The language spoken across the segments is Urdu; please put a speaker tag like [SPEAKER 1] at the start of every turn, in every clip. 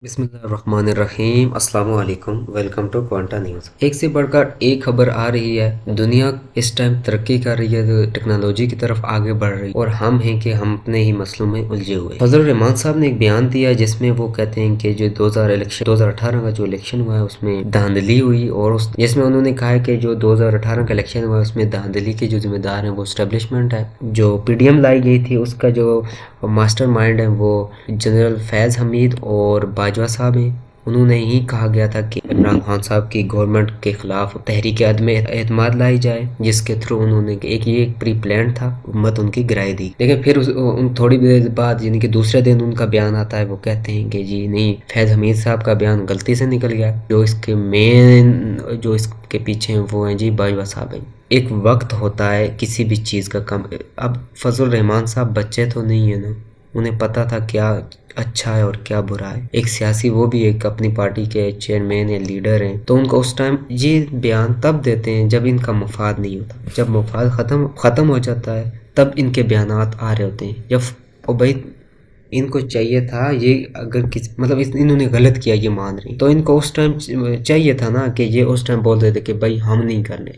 [SPEAKER 1] بسم اللہ الرحمن الرحیم، السلام علیکم، ویلکم ٹو کوانٹا نیوز۔ ایک سے بڑھ کر ایک خبر آ رہی ہے۔ دنیا اس ٹائم ترقی کر رہی ہے، ٹیکنالوجی کی طرف آگے بڑھ رہی ہے اور ہم ہیں کہ ہم اپنے ہی مسئلوں میں الجھے ہوئے۔ فضل الرحمان صاحب نے ایک بیان دیا جس میں وہ کہتے ہیں کہ جو 2018 کا جو الیکشن ہوا ہے اس میں دھاندلی ہوئی، اور جس میں انہوں نے کہا ہے کہ جو 2018 کا الیکشن ہوا ہے اس میں دھاندلی کے جو ذمہ دار ہیں وہ اسٹیبلشمنٹ ہے۔ جو پی ڈی ایم لائی گئی تھی اس کا جو ماسٹر مائنڈ ہے وہ جنرل فیض حمید اور باجوہ صاحب ہیں۔ انہوں نے ہی کہا گیا تھا کہ عمران خان صاحب کی گورنمنٹ کے خلاف تحریک عدم اعتماد لائی جائے، جس کے تھرو انہوں نے ایک پری پلان تھا، امت ان کی گرائے دی۔ لیکن پھر تھوڑی دیر بعد یعنی کہ دوسرے دن ان کا بیان آتا ہے، وہ کہتے ہیں کہ جی نہیں، فیض حمید صاحب کا بیان غلطی سے نکل گیا، جو اس کے مین جو اس کے پیچھے ہیں وہ ہیں جی باجوہ صاحب ہیں۔ ایک وقت ہوتا ہے کسی بھی چیز کا کم۔ اب فضل الرحمان صاحب بچے تو نہیں ہیں نا، انہیں پتا تھا کیا اچھا ہے اور کیا برا ہے۔ ایک سیاسی، وہ بھی ایک اپنی پارٹی کے چیئرمین یا لیڈر ہیں، تو ان کو اس ٹائم یہ بیان تب دیتے ہیں جب ان کا مفاد نہیں ہوتا، جب مفاد ختم ہو جاتا ہے تب ان کے بیانات آ رہے ہوتے ہیں۔ جب بھائی ان کو چاہیے تھا یہ، اگر مطلب انہوں نے غلط کیا یہ مان رہی، تو ان کو اس ٹائم چاہیے تھا نا کہ یہ اس ٹائم بول دیتے کہ بھائی ہم نہیں کرنے۔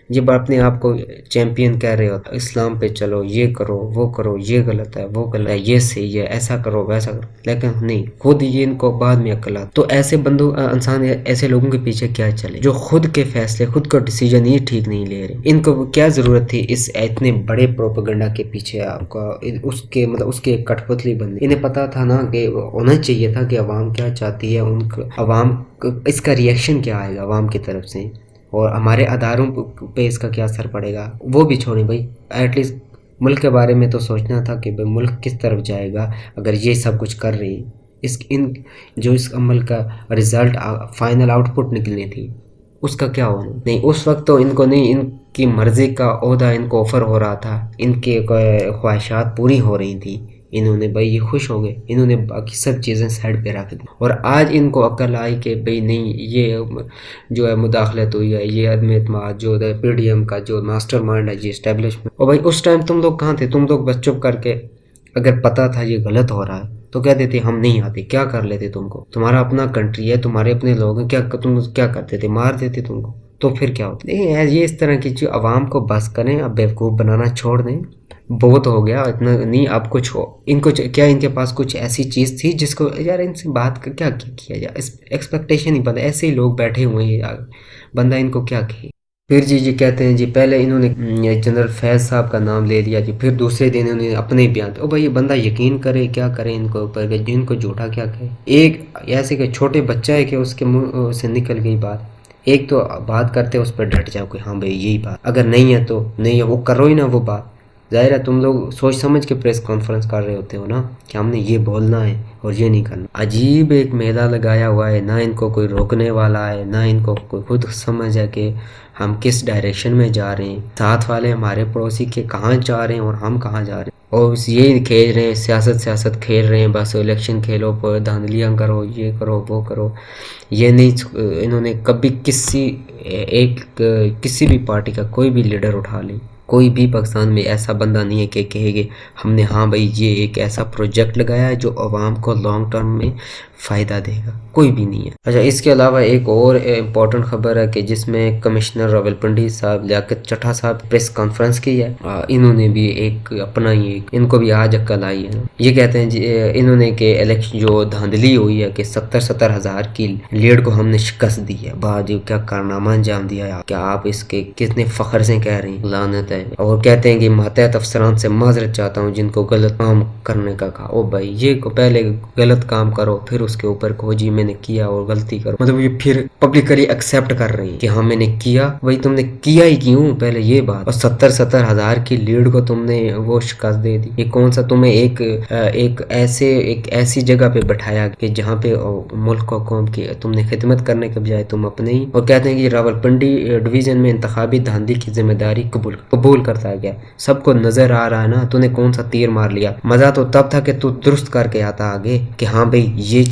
[SPEAKER 1] یہ اپنے آپ کو چیمپئن کہہ رہے ہوتا، اسلام پہ چلو، یہ کرو وہ کرو، یہ غلط ہے وہ غلط ہے، یہ صحیح ہے، ایسا کرو ویسا کرو، لیکن نہیں، خود یہ ان کو بعد میں عقل آتی۔ تو ایسے انسان ایسے لوگوں کے پیچھے کیا چلے جو خود کے فیصلے، خود کا ڈیسیجن یہ ٹھیک نہیں لے رہے؟ ان کو کیا ضرورت تھی اس اتنے بڑے پروپیگنڈا کے پیچھے آپ کا، اس کے مطلب اس کے کٹ پتلی بننے؟ انہیں پتا تھا نا کہ ہونا چاہیے تھا کہ عوام کیا چاہتی ہے، ان کو عوام اس کا ریئیکشن کیا آئے گا عوام کی طرف سے، اور ہمارے اداروں پہ اس کا کیا اثر پڑے گا۔ وہ بھی چھوڑیں بھائی، ایٹ لیسٹ ملک کے بارے میں تو سوچنا تھا کہ بھائی ملک کس طرف جائے گا اگر یہ سب کچھ کر رہی ہے۔ جو اس عمل کا رزلٹ، فائنل آؤٹ پٹ نکلنی تھی، اس کا کیا ہونا؟ نہیں، اس وقت تو ان کو نہیں، ان کی مرضی کا عہدہ ان کو آفر ہو رہا تھا، ان کے خواہشات پوری ہو رہی تھیں، انہوں نے بھائی یہ خوش ہو گئے، انہوں نے باقی سب چیزیں سائڈ پہ رکھ دی، اور آج ان کو عقل آئی کہ بھئی نہیں، یہ جو ہے مداخلت ہوئی ہے، یہ عدم اعتماد جو ہے پی ڈی ایم کا جو ماسٹر مائنڈ ہے جی اسٹیبلشمنٹ، اور بھائی اس ٹائم تم لوگ کہاں تھے؟ تم لوگ بس چپ کر کے، اگر پتا تھا یہ غلط ہو رہا ہے تو کہہ دیتے ہم نہیں آتے، کیا کر لیتے تم کو؟ تمہارا اپنا کنٹری ہے، تمہارے اپنے لوگ ہیں، تم کیا کرتے تھے؟ مار دیتے تم کو؟ تو پھر کیا ہوتا؟ یہ اس طرح کی جو عوام کو بس کریں، اب بیوقوف بنانا چھوڑ دیں، بہت ہو گیا، اتنا نہیں، اب کچھ ہو ان کو کیا، ان کے پاس کچھ ایسی چیز تھی جس کو یار ان سے بات کیا کیا جائے، ایکسپیکٹیشن ہی بندہ، ایسے ہی لوگ بیٹھے ہوئے ہیں یار، بندہ ان کو کیا کہے۔ پھر جی کہتے ہیں جی پہلے انہوں نے جنرل فیض صاحب کا نام لے لیا جی، پھر دوسرے دن انہوں نے اپنے بیان او بھائی بندہ یقین کرے کیا کرے ان کو اوپر، ان کو جھوٹا کیا کہے۔ ایک ایسے کہ چھوٹے بچہ ہے کہ اس کے منہ سے نکل گئی بات، ایک تو بات کرتے اس پر ڈٹ جاؤ کہ ہاں بھئی یہی بات، اگر نہیں ہے تو نہیں ہے، وہ کرو ہی نہ وہ بات۔ ظاہر ہے تم لوگ سوچ سمجھ کے پریس کانفرنس کر رہے ہوتے ہو نا کہ ہم نے یہ بولنا ہے اور یہ نہیں کرنا۔ عجیب ایک میلہ لگایا ہوا ہے، نہ ان کو کوئی روکنے والا ہے، نہ ان کو کوئی خود سمجھ ہے کہ ہم کس ڈائریکشن میں جا رہے ہیں، ساتھ والے ہمارے پڑوسی کے کہاں جا رہے ہیں اور ہم کہاں جا رہے ہیں، اور یہ کھیل رہے ہیں، سیاست کھیل رہے ہیں، بس الیکشن کھیلو، دھاندلیاں کرو، یہ کرو وہ کرو۔ یہ نہیں، انہوں نے کبھی کسی بھی پارٹی کا کوئی بھی لیڈر اٹھا لیں، کوئی بھی پاکستان میں ایسا بندہ نہیں ہے کہ کہے گے ہم نے ہاں بھائی یہ ایک ایسا پروجیکٹ لگایا ہے جو عوام کو لانگ ٹرم میں فائدہ دے گا، کوئی بھی نہیں ہے۔ اچھا، اس کے علاوہ ایک اور امپورٹنٹ خبر ہے کہ جس میں کمشنر راولپنڈی صاحب لیاقت چٹھا صاحب پریس کانفرنس کی ہے، انہوں نے بھی ایک اپنا ہی ان کو بھی آج عقل آئی ہے۔ یہ کہتے ہیں جی انہوں نے کہ الیکشن جو دھاندلی ہوئی ہے کہ 70 ہزار کی لیڈ کو ہم نے شکست دی ہے، بعد کیا کارنامہ انجام دیا ہے، کیا آپ اس کے کتنے فخر سے کہہ رہے ہیں، لعنت ہے۔ اور کہتے ہیں کہ ماتحت افسران سے معذرت چاہتا ہوں جن کو غلط کام کرنے کا کہا۔ او بھائی یہ کو پہلے غلط کام کرو، پھر اس کے اوپر کہو جی میں نے کیا اور غلطی کرو، مطلب یہ پھر پبلکلی ایکسیپٹ کر رہی ہیں کہ ہاں میں نے کیا۔ بھائی تم نے کیا ہی کیوں پہلے یہ بات، اور 70 ہزار کی لیڈ کو تم نے وہ شکست دے دی، یہ کون سا تمہیں ایک ایسی جگہ پہ بٹھایا کہ جہاں پہ ملک و قوم کی تم نے خدمت کرنے کے بجائے تم اپنے ہی۔ اور کہتے ہیں کہ راولپنڈی ڈویژن میں انتخابی دھاندلی کی ذمہ داری قبول کرتا گیا، سب کو نظر آ رہا ہے نا، تو نے کون سا تیر مار لیا۔ مزہ تو تب تھا کہ تو درست کر کے آتا آگے کہ ہاں بھئی یہ